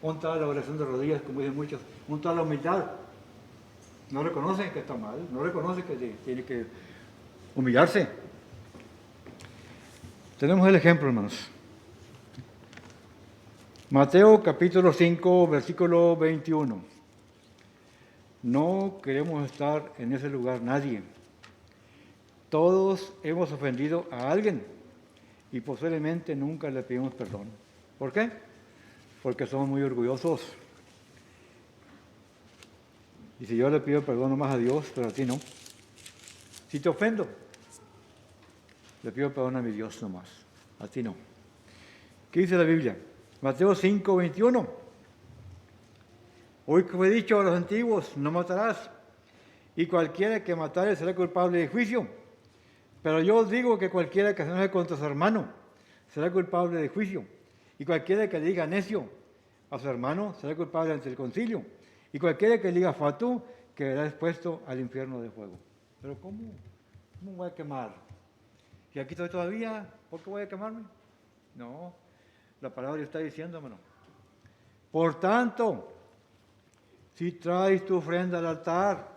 Un tal la oración de rodillas, como dicen muchos. Un tal la humildad. No reconocen que está mal. No reconocen que tiene que humillarse. Tenemos el ejemplo, hermanos. Mateo capítulo 5, versículo 21. No queremos estar en ese lugar nadie. Todos hemos ofendido a alguien y posiblemente nunca le pedimos perdón. ¿Por qué? Porque somos muy orgullosos. Y si yo le pido perdón nomás a Dios, pero a ti no. Si te ofendo, le pido perdón a mi Dios nomás, a ti no. ¿Qué dice la Biblia? Mateo 5, 21. Hoy que fue dicho a los antiguos, no matarás, y cualquiera que matare será culpable de juicio. Pero yo os digo que cualquiera que se enoje contra su hermano será culpable de juicio, y cualquiera que diga necio a su hermano será culpable ante el concilio, y cualquiera que diga fatu quedará expuesto al infierno de fuego. Pero ¿cómo voy a quemar? Y aquí estoy todavía, ¿por qué voy a quemarme? No, la palabra está diciendo, hermano. Por tanto, si traes tu ofrenda al altar,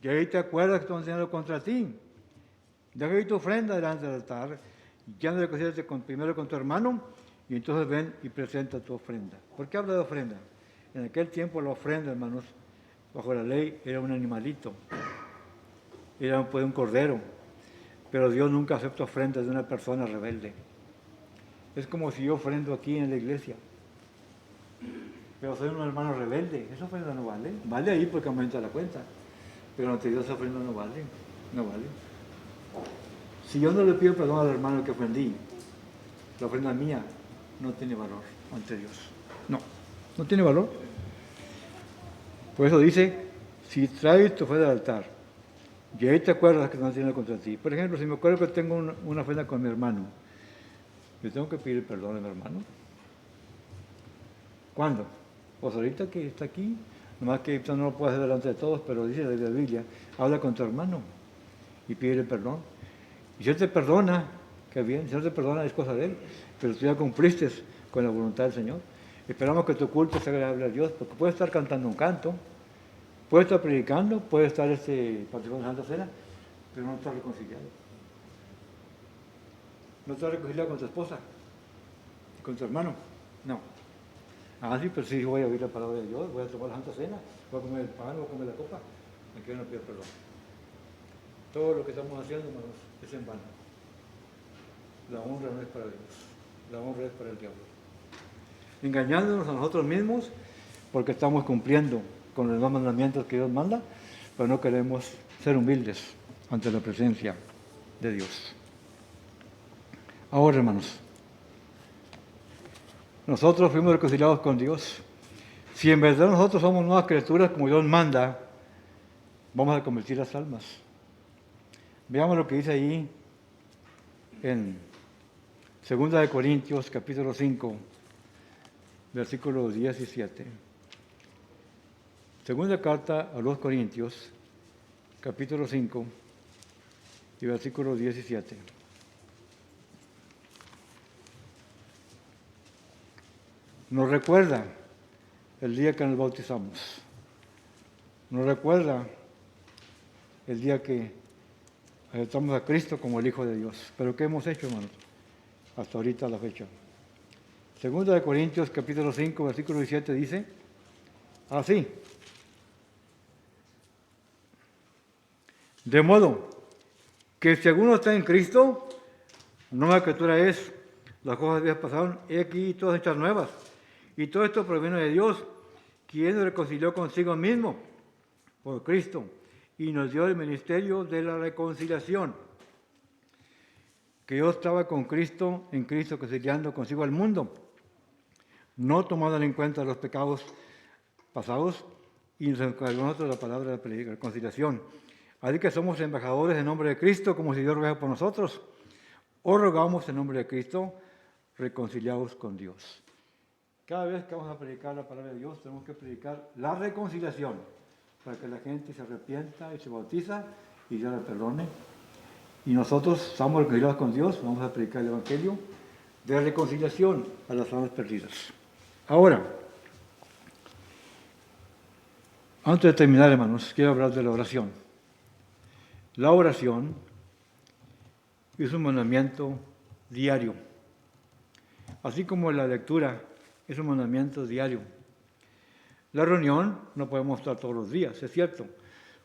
y ahí te acuerdas que están haciendo contra ti, deja ahí tu ofrenda delante del altar, ya no reconcíliate primero con tu hermano, y entonces ven y presenta tu ofrenda. ¿Por qué habla de ofrenda? En aquel tiempo la ofrenda, hermanos, bajo la ley, era un animalito, era un cordero, pero Dios nunca acepta ofrendas de una persona rebelde. Es como si yo ofrendo aquí en la iglesia, pero soy un hermano rebelde, esa ofrenda no vale. Vale ahí porque aumenta la cuenta, pero ante Dios esa ofrenda no vale, no vale. Si yo no le pido perdón al hermano que ofendí, la ofrenda mía no tiene valor ante Dios. No tiene valor. Por eso dice, si traes tu ofrenda al altar, y ahí te acuerdas que están haciendo contra ti. Por ejemplo, si me acuerdo que tengo una ofrenda con mi hermano, ¿le tengo que pedir perdón a mi hermano? ¿Cuándo? Pues ahorita que está aquí, nomás que no lo puedo hacer delante de todos, pero dice la Biblia, habla con tu hermano y pídele perdón. Y si él te perdona, qué bien, si no te perdona es cosa de él, pero tú ya cumpliste con la voluntad del Señor. Esperamos que tu culto sea agradable a Dios, porque puede estar cantando un canto, puede estar predicando, puede estar participando en la Santa Cena, pero no está reconciliado. No está reconciliado con tu esposa, con tu hermano, no. Ah, sí, pero sí voy a oír la palabra de Dios, voy a tomar la Santa Cena, voy a comer el pan, voy a comer la copa, aquí no pido perdón. Todo lo que estamos haciendo, hermanos, es en vano. La honra no es para Dios, la honra es para el diablo. Engañándonos a nosotros mismos porque estamos cumpliendo con los dos mandamientos que Dios manda, pero no queremos ser humildes ante la presencia de Dios. Ahora, hermanos, nosotros fuimos reconciliados con Dios. Si en verdad nosotros somos nuevas criaturas como Dios manda, vamos a convertir las almas. Veamos lo que dice ahí en 2 Corintios capítulo 5, versículo 17. Segunda carta a los Corintios, capítulo 5 y versículo 17. Nos recuerda el día que nos bautizamos. Nos recuerda el día que aceptamos a Cristo como el Hijo de Dios. Pero ¿qué hemos hecho, hermanos? Hasta ahorita la fecha. Segunda de Corintios, capítulo 5, versículo 17 dice, así. De modo que si alguno está en Cristo, nueva criatura es, las cosas viejas pasaron, y aquí todas hechas nuevas. Y todo esto proviene de Dios, quien nos reconcilió consigo mismo por Cristo y nos dio el ministerio de la reconciliación. Que yo estaba con Cristo, en Cristo, reconciliando consigo al mundo, no tomando en cuenta los pecados pasados, y nos encargó a nosotros la palabra de la reconciliación. Así que somos embajadores en nombre de Cristo, como si Dios rogara por nosotros. Os rogamos en nombre de Cristo, reconciliados con Dios. Cada vez que vamos a predicar la palabra de Dios, tenemos que predicar la reconciliación, para que la gente se arrepienta y se bautiza y Dios le perdone. Y nosotros estamos reconciliados con Dios, vamos a predicar el Evangelio de reconciliación a las almas perdidas. Ahora, antes de terminar, hermanos, quiero hablar de la oración. La oración es un mandamiento diario, así como la lectura es un mandamiento diario. La reunión no podemos estar todos los días, es cierto,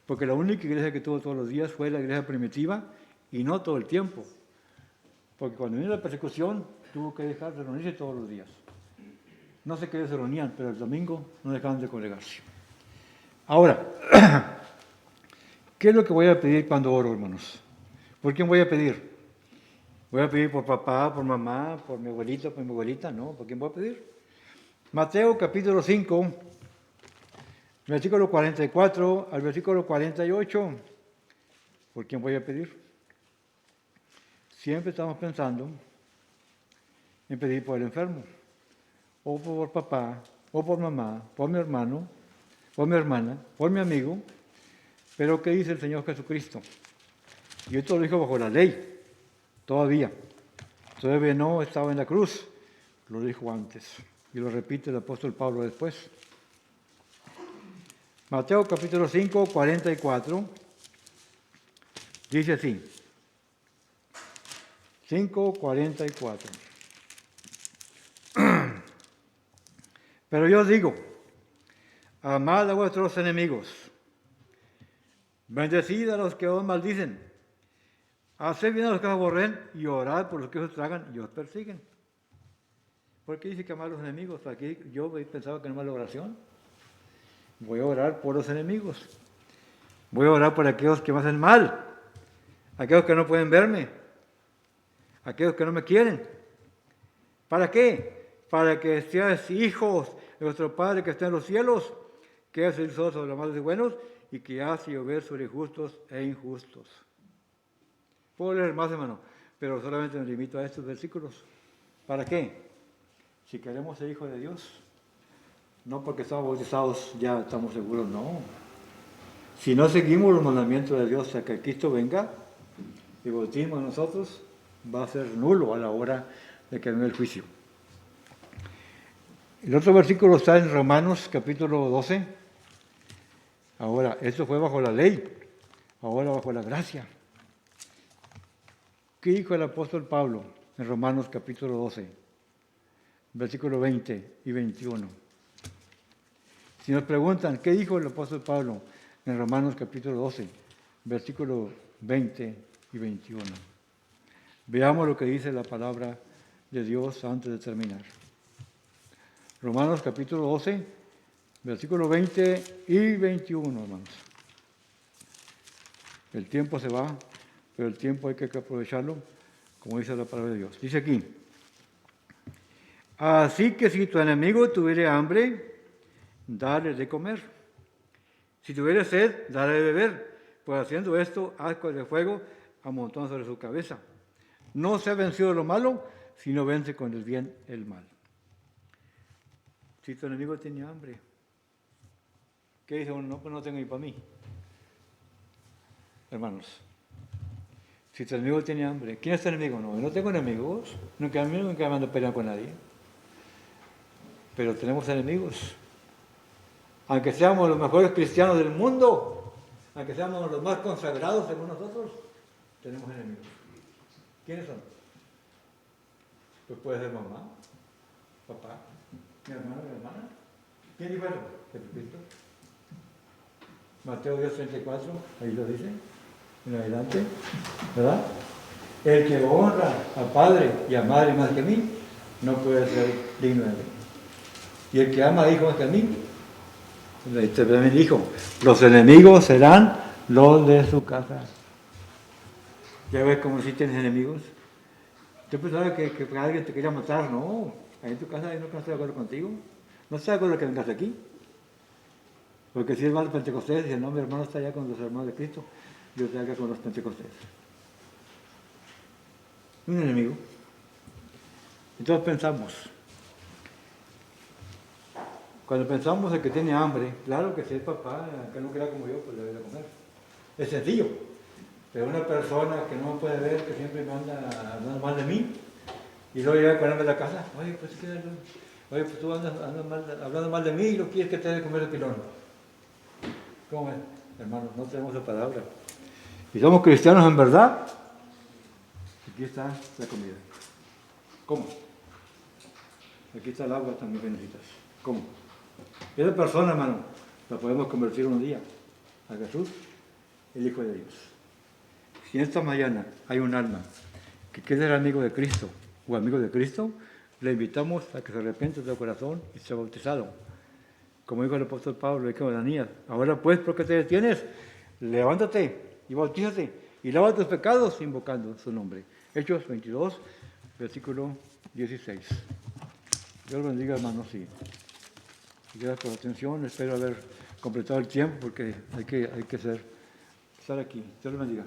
porque la única iglesia que tuvo todos los días fue la iglesia primitiva y no todo el tiempo, porque cuando vino la persecución tuvo que dejar de reunirse todos los días. No sé qué se reunían, pero el domingo no dejaban de congregarse. Ahora, ¿qué es lo que voy a pedir cuando oro, hermanos? ¿Por quién voy a pedir? ¿Voy a pedir por papá, por mamá, por mi abuelito, por mi abuelita? No, ¿por quién voy a pedir? Mateo capítulo 5, versículo 44 al versículo 48. ¿Por quién voy a pedir? Siempre estamos pensando en pedir por el enfermo, o por papá, o por mamá, por mi hermano, por mi hermana, por mi amigo. Pero ¿qué dice el Señor Jesucristo? Y esto lo dijo bajo la ley, todavía no estaba en la cruz, lo dijo antes, y lo repite el apóstol Pablo después. Mateo capítulo 5, 44, dice así, 5, 44. Pero yo os digo, amad a vuestros enemigos, bendecid a los que os maldicen, haced bien a los que os aborrecen y orad por los que os tragan y os persiguen. ¿Por qué dice que amar a los enemigos? Aquí yo pensaba que no era la oración. Voy a orar por los enemigos. Voy a orar por aquellos que me hacen mal, aquellos que no pueden verme, aquellos que no me quieren. ¿Para qué? Para que seas hijos de nuestro Padre que está en los cielos, que hace el sol sobre los malos y buenos y que hace llover sobre justos e injustos. Puedo leer más, hermano, pero solamente me limito a estos versículos. ¿Para qué? Si queremos ser hijos de Dios, no porque estamos bautizados ya estamos seguros, no. Si no seguimos los mandamientos de Dios hasta que Cristo venga, el bautismo de nosotros va a ser nulo a la hora de que venga el juicio. El otro versículo está en Romanos capítulo 12. Ahora, esto fue bajo la ley, ahora bajo la gracia. ¿Qué dijo el apóstol Pablo en Romanos capítulo 12, versículo 20 y 21? Si nos preguntan, ¿qué dijo el apóstol Pablo en Romanos capítulo 12, versículo 20 y 21? Veamos lo que dice la palabra de Dios antes de terminar. Romanos capítulo 12, versículos 20 y 21, hermanos. El tiempo se va, pero el tiempo hay que aprovecharlo, como dice la palabra de Dios. Dice aquí: así que si tu enemigo tuviere hambre, dale de comer. Si tuviere sed, dale de beber, pues haciendo esto, ascuas de fuego amontonan sobre su cabeza. No se ha vencido lo malo, sino vence con el bien el mal. Si tu enemigo tiene hambre, ¿qué dice uno? No, pues no tengo ni para mí. Hermanos, si tu enemigo tiene hambre, ¿quién es tu enemigo? No, yo no tengo enemigos, nunca me ando a pelear con nadie. Pero tenemos enemigos. Aunque seamos los mejores cristianos del mundo, aunque seamos los más consagrados según nosotros, tenemos enemigos. ¿Quiénes son? Pues puede ser mamá, papá, mi hermano, mi hermana. ¿Quién dijo eso? Jesucristo. Mateo 10:34, ahí lo dice, en adelante, ¿verdad? El que honra a padre y a madre más que a mí, no puede ser digno de mí. Y el que ama a hijos más que a mí, también dijo, los enemigos serán los de su casa. ¿Ya ves cómo si tienes enemigos? Yo pensaba que alguien te quería matar, no. Ahí en tu casa no estoy de acuerdo contigo. No estoy de acuerdo que vengas aquí. Porque si es hermano de Pentecostés, dice, no, mi hermano está allá con los hermanos de Cristo, yo estoy acá con los Pentecostés. Un enemigo. Entonces pensamos, cuando pensamos en que tiene hambre, claro que si es papá, que no crea como yo, pues debe de comer. Es sencillo. Pero una persona que no puede ver, que siempre me anda hablando mal de mí, y luego llega con hambre a la casa, oye, pues tú andas hablando mal de mí y lo quieres que te dé de comer el pilón. ¿Cómo es? Hermanos, no tenemos esa palabra. Y somos cristianos en verdad. Aquí está la comida. ¿Cómo? Aquí está el agua también que necesitas. ¿Cómo? Esa persona, hermano, la podemos convertir un día a Jesús, el Hijo de Dios. Si esta mañana hay un alma que quiere ser amigo de Cristo o amigo de Cristo, le invitamos a que se arrepienta de su corazón y sea bautizado. Como dijo el apóstol Pablo, dijo a Ananías, ahora pues, ¿por qué te detienes? Levántate y bautízate y lava tus pecados invocando su nombre. Hechos 22, versículo 16. Dios bendiga, hermanos, y gracias por la atención. Espero haber completado el tiempo porque hay que estar aquí. Dios los bendiga.